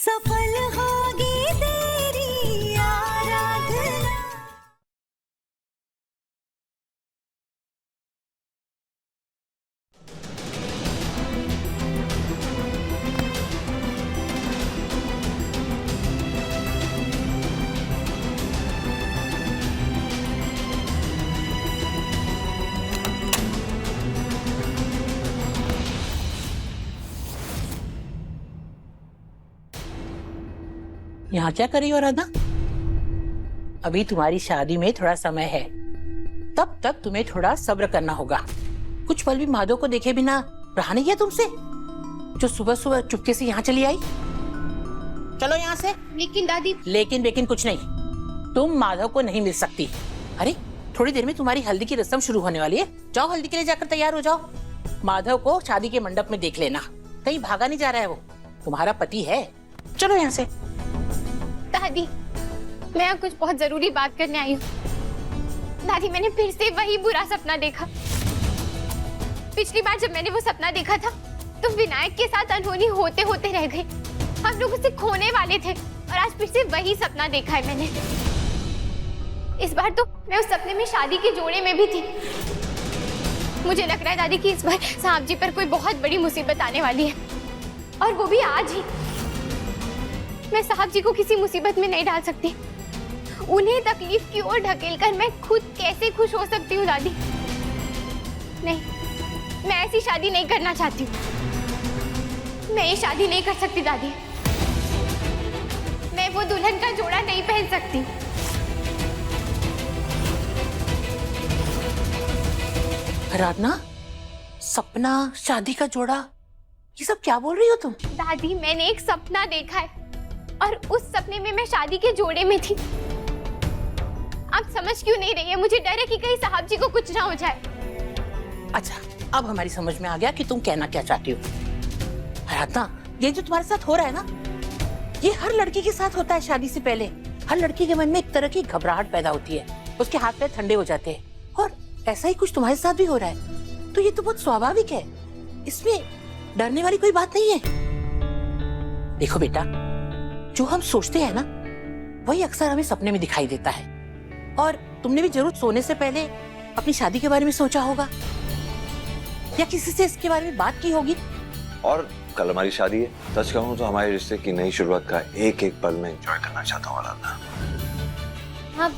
सफल होगी तेरी आराधना। यहाँ क्या कर रही हो राधा? अभी तुम्हारी शादी में थोड़ा समय है, तब तक तुम्हें थोड़ा सब्र करना होगा। कुछ पल भी माधव को देखे बिना रहा नहीं गया तुमसे, जो सुबह सुबह चुपके से यहाँ चली आई। चलो यहाँ से। लेकिन दादी। लेकिन बेकिन कुछ नहीं, तुम माधव को नहीं मिल सकती। अरे थोड़ी देर में तुम्हारी हल्दी की रस्म शुरू होने वाली है, जाओ हल्दी के लिए जाकर तैयार हो जाओ। माधव को शादी के मंडप में देख लेना, कहीं भागा नहीं जा रहा है, वो तुम्हारा पति है। चलो यहाँ से। दादी मैं यहाँ कुछ बहुत जरूरी बात करने आई हूँ। दादी मैंने फिर से वही बुरा सपना देखा। पिछली बार जब मैंने वो सपना देखा था तो विनायक के साथ अनहोनी होते होते रह गई। हम लोग उसे खोने वाले थे और आज फिर से वही सपना देखा है मैंने। इस बार तो मैं उस सपने में शादी के जोड़े में भी थी। मुझे लग रहा है दादी कि इस बार सांप जी पर कोई बहुत बड़ी मुसीबत आने वाली है, और वो भी आज ही। मैं साहब जी को किसी मुसीबत में नहीं डाल सकती। उन्हें तकलीफ की ओर ढकेलकर मैं खुद कैसे खुश हो सकती हूँ दादी? नहीं, मैं ऐसी शादी नहीं करना चाहती हूँ। मैं ये शादी नहीं कर सकती दादी। मैं वो दुल्हन का जोड़ा नहीं पहन सकती। आराधना, सपना, शादी का जोड़ा, ये सब क्या बोल रही हो तुम? दादी मैंने एक सपना देखा है और उस सपने में मैं शादी के जोड़े में थी। आप समझ क्यों नहीं रही है? मुझे डर है कि कहीं साहब जी को कुछ ना हो जाए। अच्छा, अब हमारी समझ में आ गया कि तुम कहना क्या चाहती हो। आराधना, ये जो तुम्हारे साथ हो रहा है ना, ये हर लड़की के साथ होता है शादी से पहले। हर लड़की के मन में एक तरह की घबराहट पैदा होती है, उसके हाथ पैर ठंडे हो जाते हैं, और ऐसा ही कुछ तुम्हारे साथ भी हो रहा है। तो ये तो बहुत स्वाभाविक है, इसमें डरने वाली कोई बात नहीं है। देखो बेटा, जो हम सोचते हैं ना, वही अक्सर हमें सपने में दिखाई देता है। और तुमने भी जरूर सोने से पहले अपनी शादी के बारे में सोचा होगा, या किसी से इसके बारे में बात की होगी। और कल हमारी शादी है। सच कहूं तो हमारे रिश्ते की नई शुरुआत का एक एक पल में एंजॉय करना चाहता हूँ आराधना। हाँ,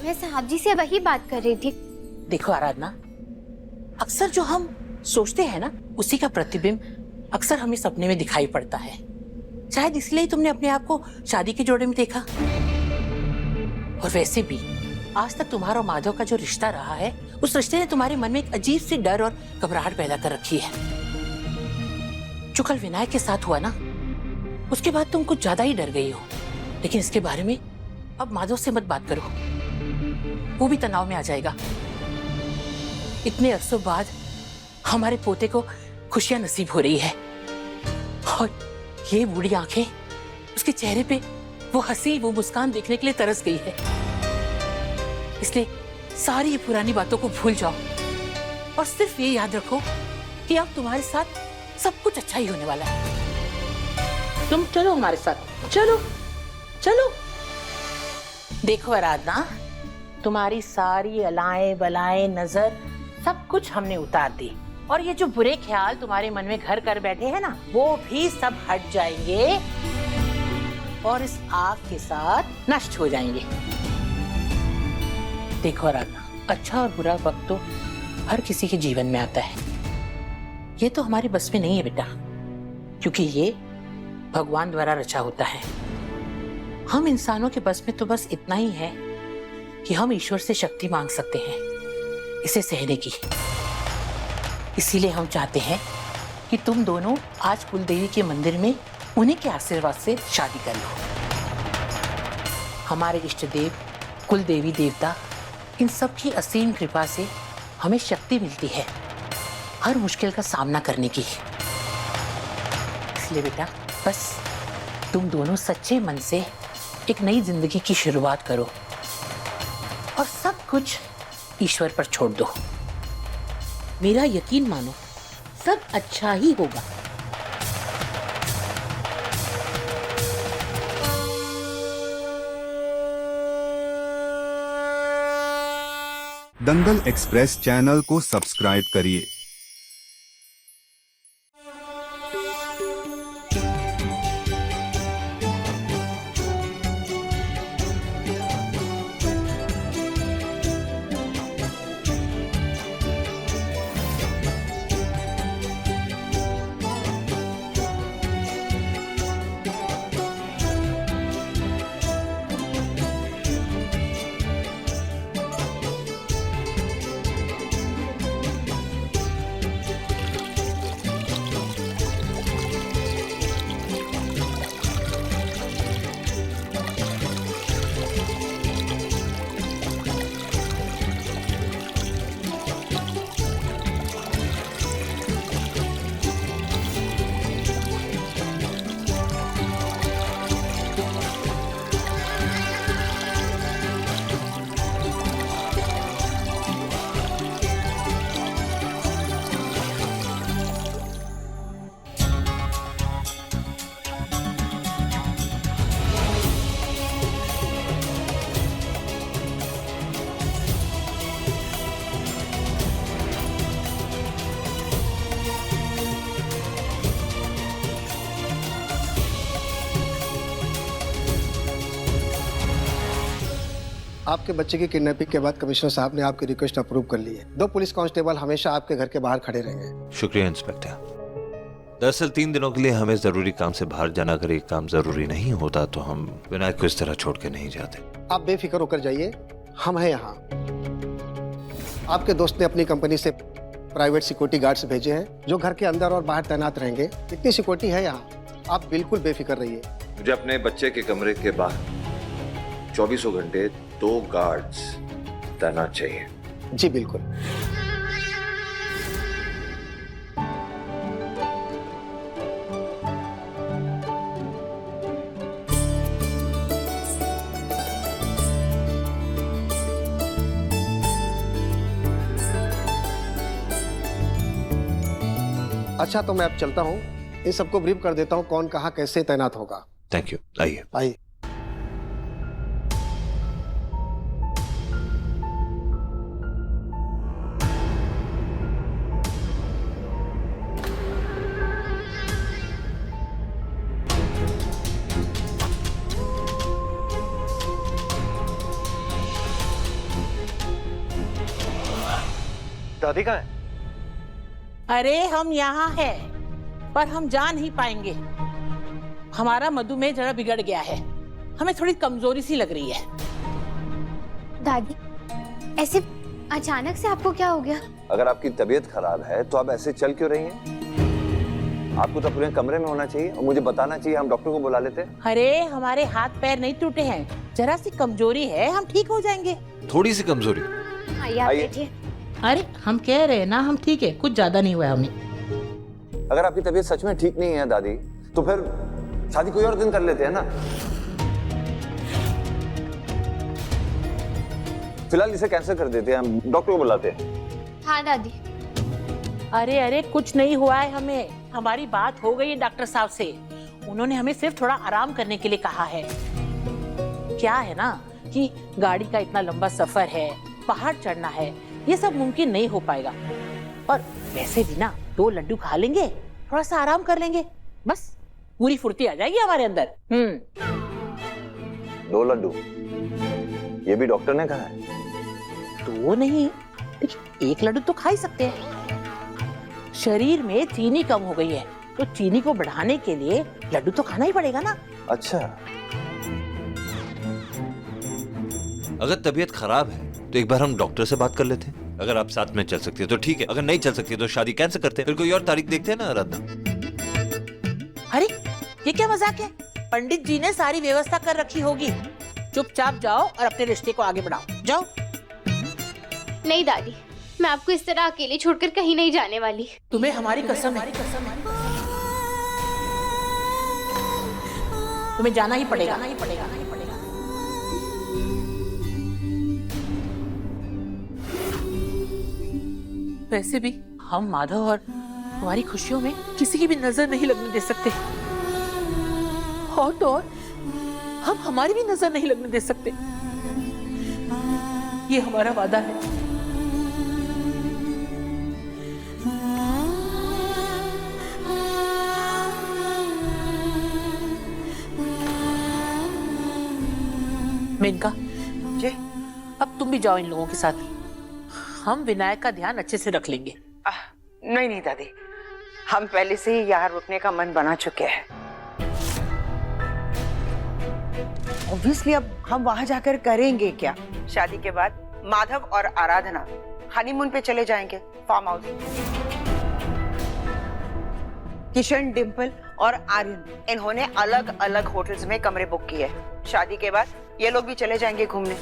मैं साहब जी से वही बात कर रही थी। देखो आराधना, अक्सर जो हम सोचते हैं ना, उसी का प्रतिबिंब अक्सर हमें सपने में दिखाई पड़ता है। शायद इसलिए ही तुमने अपने आप को शादी के जोड़े में देखा। और वैसे भी आज तक तुम्हारा और माधव का जो रिश्ता रहा है, उस रिश्ते ने तुम्हारे मन में एक अजीब सी डर और घबराहट पैदा कर रखी है। जो कल विनायक के साथ हुआ ना, उसके बाद तुम कुछ ज्यादा ही डर गई हो। लेकिन इसके बारे में अब माधव से मत बात करो, वो भी तनाव में आ जाएगा। इतने अरसों बाद हमारे पोते को खुशियां नसीब हो रही है, और ये बूढ़ी आंखें, उसके चेहरे पे वो हंसी, वो मुस्कान देखने के लिए तरस गई है। इसलिए सारी ये पुरानी बातों को भूल जाओ और सिर्फ ये याद रखो कि अब तुम्हारे साथ सब कुछ अच्छा ही होने वाला है। तुम चलो हमारे साथ, चलो चलो। देखो आराधना, तुम्हारी सारी अलाएं बलाएं, नजर, सब कुछ हमने उतार दी, और ये जो बुरे ख्याल तुम्हारे मन में घर कर बैठे हैं ना, वो भी सब हट जाएंगे और इस आग के साथ नष्ट हो जाएंगे। देखो आराधना, अच्छा और बुरा वक्त तो हर किसी के जीवन में आता है। ये तो हमारे बस में नहीं है बेटा, क्योंकि ये भगवान द्वारा रचा होता है। हम इंसानों के बस में तो बस इतना ही है कि हम ईश्वर से शक्ति मांग सकते हैं इसे सहने की। इसीलिए हम चाहते हैं कि तुम दोनों आज कुलदेवी के मंदिर में उन्हीं के आशीर्वाद से शादी कर लो। हमारे इष्ट देव, कुलदेवी देवता, इन सब की असीम कृपा से हमें शक्ति मिलती है हर मुश्किल का सामना करने की। इसलिए बेटा, बस तुम दोनों सच्चे मन से एक नई जिंदगी की शुरुआत करो और सब कुछ ईश्वर पर छोड़ दो। मेरा यकीन मानो, सब अच्छा ही होगा। दंगल एक्सप्रेस चैनल को सब्सक्राइब करिए। आपके बच्चे की किडनैपिंग के बाद कमिश्नर साहब ने आपकी रिक्वेस्ट अप्रूव कर ली है। 2 पुलिस कांस्टेबल हमेशा आपके घर के बाहर खड़े रहेंगे। शुक्रिया इंस्पेक्टर। दरअसल 3 दिनों के लिए हमें जरूरी काम से बाहर जाना, अगर ये काम जरूरी नहीं होता तो हम विनायक को इस तरह छोड़ के नहीं जाते। आप बेफिक्र होकर जाइए, हम हैं यहाँ। आपके दोस्त ने अपनी कंपनी से प्राइवेट सिक्योरिटी गार्ड्स भेजे हैं जो घर के अंदर और बाहर तैनात रहेंगे। इतनी सिक्योरिटी है यहाँ, आप बिल्कुल बेफिक्र रहिए। मुझे अपने बच्चे के कमरे के बाहर 24 घंटे 2 गार्ड्स तैनात चाहिए। जी बिल्कुल। अच्छा, तो मैं अब चलता हूँ। इन सबको ब्रीफ कर देता हूँ कौन कहाँ कैसे तैनात होगा। Thank you. आइए। आइए। दादी कहाँ है? अरे हम यहाँ हैं, पर हम जा नहीं पाएंगे। हमारा मधुमेह जरा बिगड़ गया है, हमें थोड़ी कमजोरी सी लग रही है। दादी, ऐसे अचानक से आपको क्या हो गया? अगर आपकी तबीयत खराब है तो आप ऐसे चल क्यों रही हैं? आपको तो अपने कमरे में होना चाहिए और मुझे बताना चाहिए, हम डॉक्टर को बुला लेते। अरे हमारे हाथ पैर नहीं टूटे हैं, जरा सी कमजोरी है, हम ठीक हो जाएंगे। थोड़ी सी कमजोरी? आइए आप बैठिए। अरे हम कह रहे हैं ना हम ठीक है, कुछ ज्यादा नहीं हुआ हमें। अगर आपकी तबीयत सच में ठीक नहीं है दादी, तो फिर शादी कोई और दिन कर लेते हैं ना। फिलहाल इसे कैंसिल कर देते हैं, हम डॉक्टर को बुलाते हैं। हाँ दादी। अरे अरे कुछ नहीं हुआ है हमें, हमारी बात हो गई है डॉक्टर साहब से। उन्होंने हमें सिर्फ थोड़ा आराम करने के लिए कहा है। क्या है ना कि गाड़ी का इतना लंबा सफर है, पहाड़ चढ़ना है, ये सब मुमकिन नहीं हो पाएगा। और वैसे भी ना 2 लड्डू खा लेंगे, थोड़ा सा आराम कर लेंगे, बस पूरी फुर्ती आ जाएगी हमारे अंदर। 2 लड्डू? ये भी डॉक्टर ने कहा है? 2 नहीं, लेकिन 1 लड्डू तो खा ही सकते हैं। शरीर में चीनी कम हो गई है, तो चीनी को बढ़ाने के लिए लड्डू तो खाना ही पड़ेगा ना। अच्छा, अगर तबीयत खराब है तो एक बार हम डॉक्टर से बात कर लेते हैं। अगर आप साथ में चल सकते हैं तो ठीक है, अगर नहीं चल सकते तो शादी कैंसिल करते हैं, फिर कोई और तारीख देखते हैं ना आराधना। अरे ये क्या मजाक है? पंडित जी ने सारी व्यवस्था कर रखी होगी, चुपचाप जाओ और अपने रिश्ते को आगे बढ़ाओ, जाओ। नहीं दादी, मैं आपको इस तरह अकेले छोड़कर कहीं नहीं जाने वाली। तुम्हें हमारी कसम है, तुम्हें जाना ही पड़ेगा। वैसे भी हम माधव और हमारी खुशियों में किसी की भी नजर नहीं लगने दे सकते, और तो और हम हमारी भी नजर नहीं लगने दे सकते। ये हमारा वादा है। मेनका, जी अब तुम भी जाओ इन लोगों के साथ। हम विनायक का ध्यान अच्छे से रख लेंगे। नहीं नहीं दादी, हम पहले से ही यहाँ रुकने का मन बना चुके हैं। ऑब्वियसली अब हम वहां जाकर करेंगे क्या? शादी के बाद माधव और आराधना हनीमून पे चले जाएंगे फार्म हाउस। किशन, डिम्पल और आर्यन इन्होंने अलग अलग होटल्स में कमरे बुक किए। शादी के बाद ये लोग भी चले जाएंगे घूमने।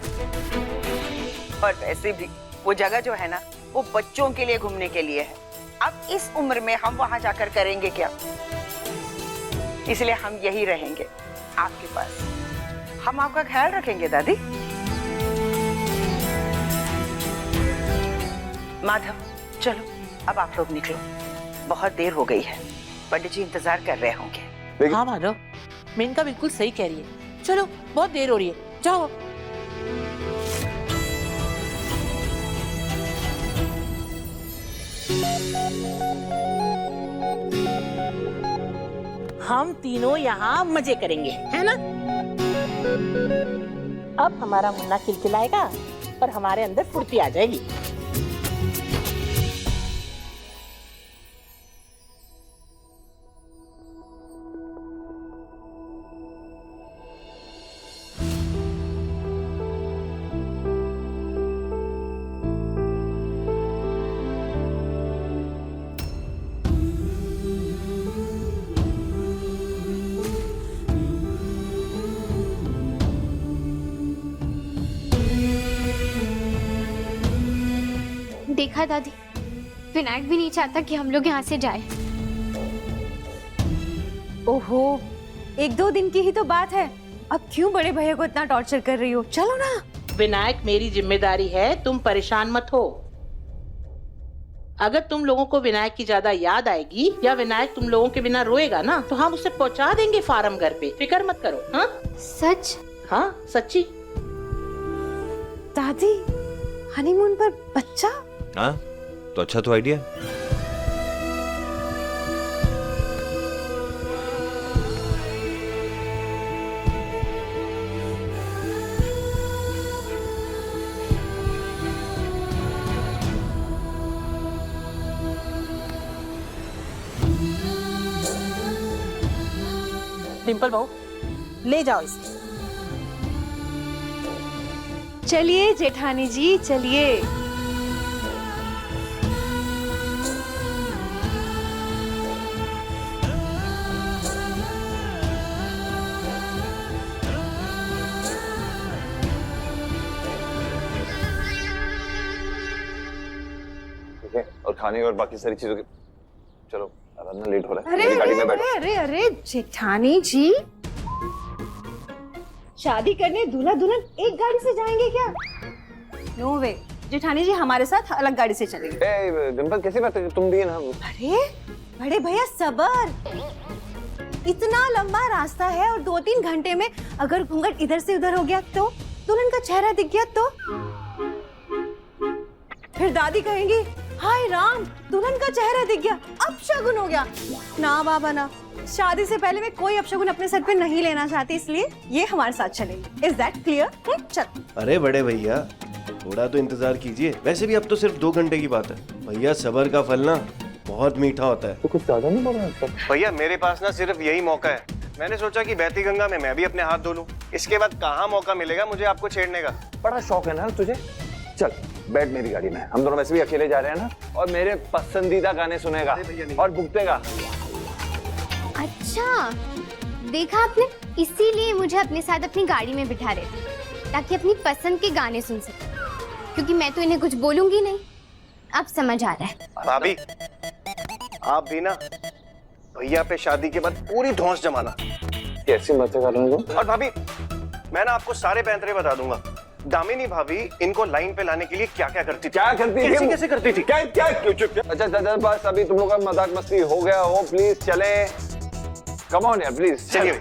और वैसे भी वो जगह जो है ना, वो बच्चों के लिए घूमने के लिए है। अब इस उम्र में हम वहां जाकर करेंगे क्या? इसलिए हम यही रहेंगे आपके पास। हम आपका ख्याल रखेंगे दादी। माधव चलो अब आप लोग निकलो, बहुत देर हो गई है। पंडित जी इंतजार कर रहे होंगे। हाँ माधव, मेनका बिल्कुल सही कह रही है। चलो बहुत देर हो रही है, जाओ। हम तीनों यहाँ मजे करेंगे, है ना? अब हमारा मुन्ना खिलखिलाएगा और हमारे अंदर फुर्ती आ जाएगी। देखा दादी, विनायक भी नहीं चाहता कि हम लोग यहाँ से जाए। ओहो, 1-2 दिन की ही तो बात है, अब क्यों बड़े भैया को इतना टॉर्चर कर रही हो? चलो ना। विनायक मेरी जिम्मेदारी है, तुम परेशान मत हो। अगर तुम लोगों को विनायक की ज्यादा याद आएगी या विनायक तुम लोगों के बिना रोएगा ना, तो हम उसे पहुंचा देंगे फार्म घर पे। फिक्र मत करो। हाँ सच? हाँ सच्ची। दादी, हनीमून पर बच्चा? हाँ तो अच्छा तो आइडिया। डिम्पल बहू, ले जाओ इसे। चलिए जेठानी जी, चलिए। और खाने और बाकी सारी चीजों की। चलो आराधना, लेट हो रहा है। अरे मेरी गाड़ी में अरे बैठो। अरे अरे जेठानी जी, शादी करने दूल्हा दुल्हन एक गाड़ी से जाएंगे क्या? नो वे, जेठानी जी हमारे साथ अलग गाड़ी से चलेंगे। ए डिम्पल, कैसी बात है, तुम भी है ना। अरे बड़े भैया सबर, इतना लंबा रास्ता है और 2-3 घंटे में अगर घूंघट इधर से उधर हो गया तो, दुल्हन का चेहरा दिख गया तो फिर दादी कहेंगी हाय राम, दुल्हन का चेहरा दिख गया, अपशगुन हो गया। ना बाबा ना, शादी से पहले मैं कोई अपशगुन अपने सर पे नहीं लेना चाहती, इसलिए ये हमारे साथ चलेंगे। Is that clear? चल। अरे बड़े भैया, थोड़ा तो इंतजार कीजिए। वैसे भी अब तो सिर्फ 2 घंटे की बात है। भैया सबर का फल ना बहुत मीठा होता है। तो कुछ ज्यादा नहीं बोल रहा है। भैया मेरे पास ना सिर्फ यही मौका है। मैंने सोचा कि बहती गंगा में मैं भी अपने हाथ धो लूं। इसके बाद कहाँ मौका मिलेगा मुझे आपको छेड़ने का। बड़ा शौक है ना तुझे। चल बैठ मेरी गाड़ी में, हम दोनों वैसे भी अकेले जा रहे हैं ना, और मेरे पसंदीदा गाने सुनेगा और भुगतेगा। अच्छा, देखा आपने, इसीलिए मुझे अपने साथ अपनी गाड़ी में बिठा रहे थे ताकि अपनी पसंद के गाने सुन सके, क्योंकि मैं तो इन्हें कुछ बोलूंगी नहीं। अब समझ आ रहा है। भाभी आप भी ना भैया पे शादी के बाद पूरी धौंस जमाना। कैसी बातें कर रहे हो? और भाभी मैं ना आपको सारे पैंतरे बता दूंगा। दामिनी भाभी इनको लाइन पे लाने के लिए क्या क्या करती थी। क्या करती थी? कैसे कैसे करती थी? क्या क्या क्यों चुप? अच्छा बस अभी तुम लोग का मजाक मस्ती हो गया हो, प्लीज चले। कम ऑन यार प्लीज चलिए।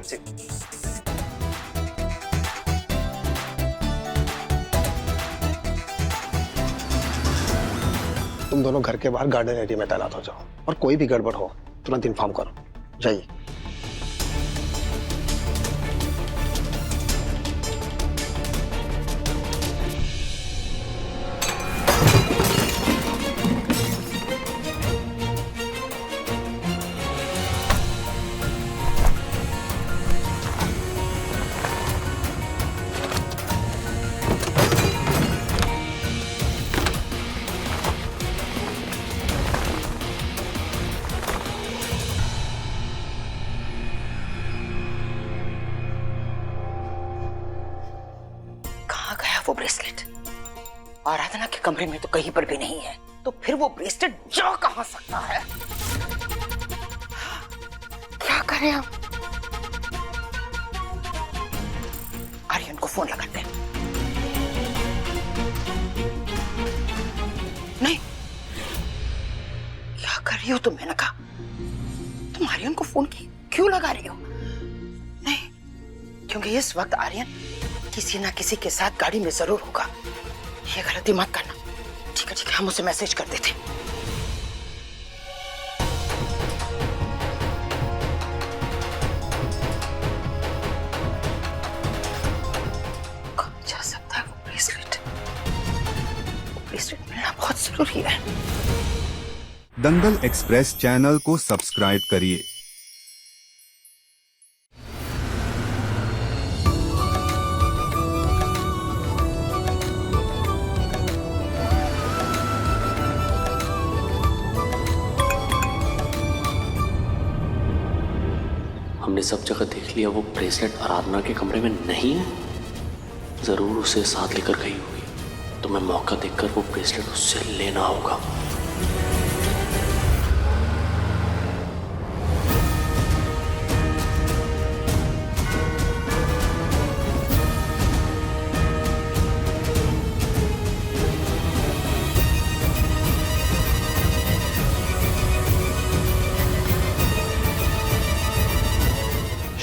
तुम दोनों घर के बाहर गार्डन एरिया में तैनात हो जाओ, और कोई भी गड़बड़ हो तुरंत इन्फॉर्म करो। जाइए। वो ब्रेसलेट? आराधना के कमरे में तो कहीं पर भी नहीं है, तो फिर वो ब्रेसलेट जा कहां सकता है? क्या करें हम? आर्यन को फोन लगाते हैं। नहीं, क्या कर रही हो तुम मेनका? तुम आर्यन को फोन क्यों लगा रही हो? नहीं, क्योंकि इस वक्त आर्यन किसी ना किसी के साथ गाड़ी में जरूर होगा। ये गलती मत करना। ठीक है, हम उसे मैसेज कर देते। कहाँ जा सकता है वो ब्रेसलेट? ब्रेसलेट मिलना बहुत जरूरी है। दंगल एक्सप्रेस चैनल को सब्सक्राइब करिए। हमने सब जगह देख लिया, वो ब्रेसलेट आराधना के कमरे में नहीं है। जरूर उसे साथ लेकर गई होगी, तो मैं मौका देखकर वो ब्रेसलेट उससे लेना होगा।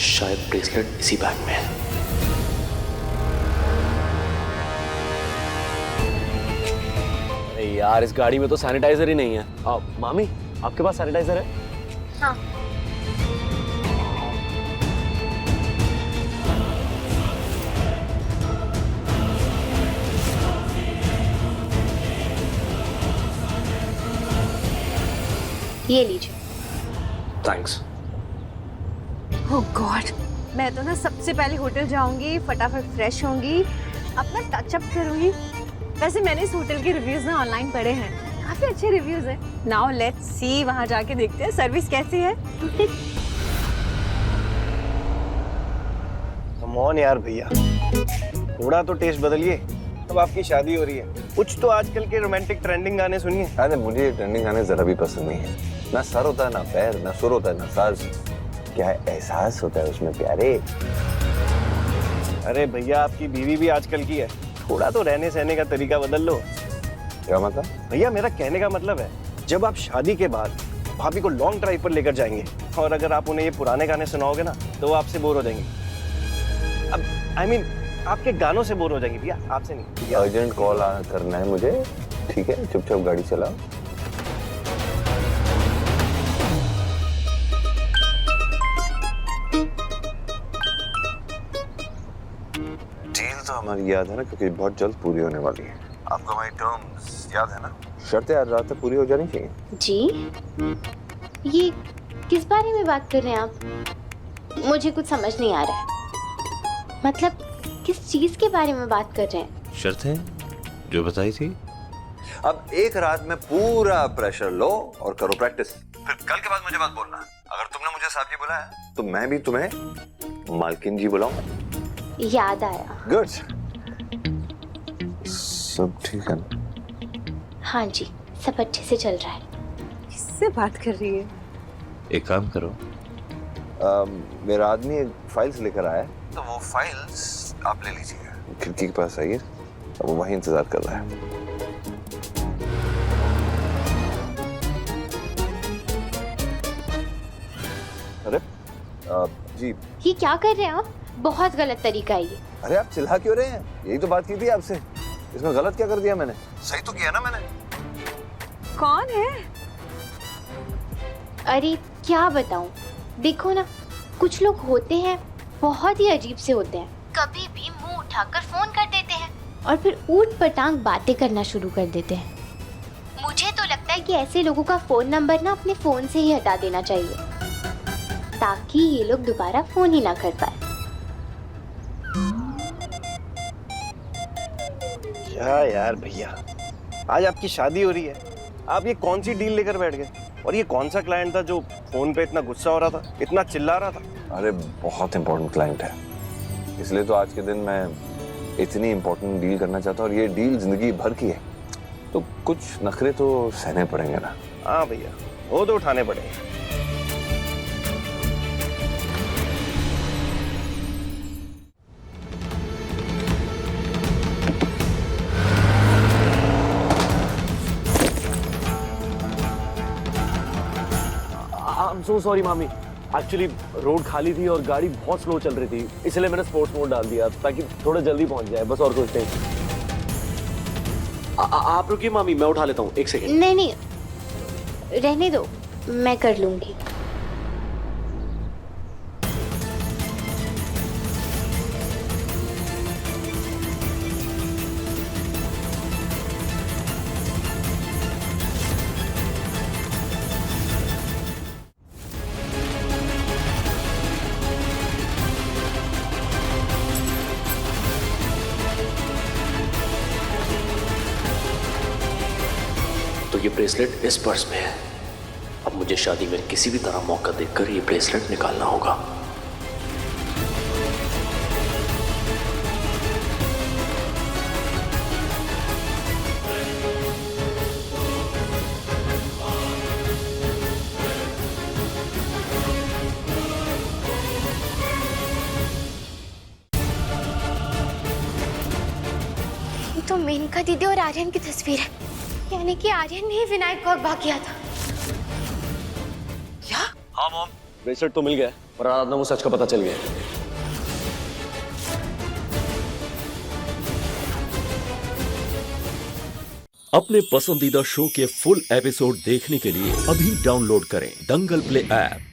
शायद ब्रेसलेट इसी बैग में है। अरे यार, इस गाड़ी में तो सैनिटाइजर ही नहीं है। मामी, आपके पास सैनिटाइजर है? हाँ। ये लीजिए। थैंक्स। ओह गॉड, मैं तो ना सबसे पहले होटल जाऊंगी, फटाफट फ्रेश होंगी, अपना टचअप करूंगी। वैसे मैंने इस होटल के रिव्यूज ना ऑनलाइन पढ़े हैं, काफी अच्छे रिव्यूज हैं। नाउ लेट्स सी, वहां जाके देखते हैं सर्विस कैसी है। कम ऑन यार भैया, थोड़ा तो टेस्ट बदलिए। अब आपकी शादी हो रही है, कुछ तो आजकल के रोमांटिक ट्रेंडिंग गाने सुनिए। अरे मुझे ये ट्रेंडिंग गाने जरा भी पसंद नहीं है। ना सर होता है, ना पैर, ना सुर होता है, ना साज। क्या एहसास होता है उसमें प्यारे। अरे भैया, आपकी बीवी भी आजकल की है, थोड़ा तो रहने सहने का तरीका बदल लो। क्या मतलब? भैया मेरा कहने का मतलब है, जब आप शादी के बाद भाभी को लॉन्ग ड्राइव पर लेकर जाएंगे और अगर आप उन्हें ये पुराने गाने सुनाओगे ना, तो वो आपसे बोर हो जाएंगे। अब I mean, आपके गानों से बोर हो जाएंगे भैया, आपसे नहीं। अर्जेंट कॉल करना है मुझे, ठीक है? चुपचाप गाड़ी चलाओ। डील तो हमारी याद है ना, क्योंकि बहुत जल्द पूरी होने वाली है। आपको हमारी टर्म्स याद है ना? शर्तें आज रात तक पूरी हो जानी चाहिए। जी, ये किस बारे में बात कर रहे हैं आप? मुझे कुछ समझ नहीं आ रहा है। मतलब किस चीज के बारे में बात कर रहे हैं? शर्तें जो बताई थी। अब एक रात में पूरा प्रेशर लो और करो प्रैक्टिस, फिर कल के बाद मुझे मत बोलना। अगर तुमने मुझे साहब जी बुलाया तो मैं भी तुम्हें मालकिन जी बुलाऊं। याद आया। गुड। सब ठीक है ना? हाँ जी, सब अच्छे से चल रहा है। किससे बात कर रही है? एक काम करो, मेरा आदमी एक फाइल्स लेकर आया है, तो वो फाइल्स आप ले लीजिए। खिड़की के पास आइए, अब वो वहीं इंतजार कर रहा है। अरे जी, ये क्या कर रहे हैं आप? बहुत गलत तरीका है ये। अरे आप चिल्ला क्यों रहे हैं? यही तो बात की थी आपसे। इसमें गलत क्या कर दिया मैंने? सही तो किया ना मैंने। कौन है? अरे क्या बताऊं, देखो ना, कुछ लोग होते हैं बहुत ही अजीब से होते हैं। कभी भी मुंह उठाकर फोन कर देते हैं और फिर ऊट पटांग बातें करना शुरू कर देते हैं। मुझे तो लगता है कि ऐसे लोगों का फोन नंबर ना अपने फोन से ही हटा देना चाहिए, ताकि ये लोग दोबारा फोन ही ना कर पाए। क्या यार भैया, आज आपकी शादी हो रही है, आप ये कौन सी डील लेकर बैठ गए? और ये कौन सा क्लाइंट था जो फोन पे इतना गुस्सा हो रहा था, इतना चिल्ला रहा था? अरे बहुत इंपॉर्टेंट क्लाइंट है, इसलिए तो आज के दिन मैं इतनी इंपॉर्टेंट डील करना चाहता हूँ और ये डील जिंदगी भर की है, तो कुछ नखरे तो सहने पड़ेंगे ना। हाँ भैया, वो तो उठाने पड़ेंगे। आई एम सो सॉरी मामी, एक्चुअली रोड खाली थी और गाड़ी बहुत स्लो चल रही थी, इसलिए मैंने स्पोर्ट्स मोड डाल दिया ताकि थोड़ा जल्दी पहुंच जाए, बस और कुछ नहीं। आप रुकिए मामी, मैं उठा लेता हूँ, एक सेकेंड। नहीं नहीं, रहने दो, मैं कर लूंगी। तो ये ब्रेसलेट इस पर्स में है। अब मुझे शादी में किसी भी तरह मौका देखकर ये ब्रेसलेट निकालना होगा। ये तो मेनका दीदी और आर्यन की तस्वीर है, यानी कि आर्यन ने ही विनायक को अगवा किया था। क्या? हाँ मॉम, ब्रेसलेट तो मिल गया और आराधना को सच का पता चल गया। अपने पसंदीदा शो के फुल एपिसोड देखने के लिए अभी डाउनलोड करें दंगल प्ले ऐप।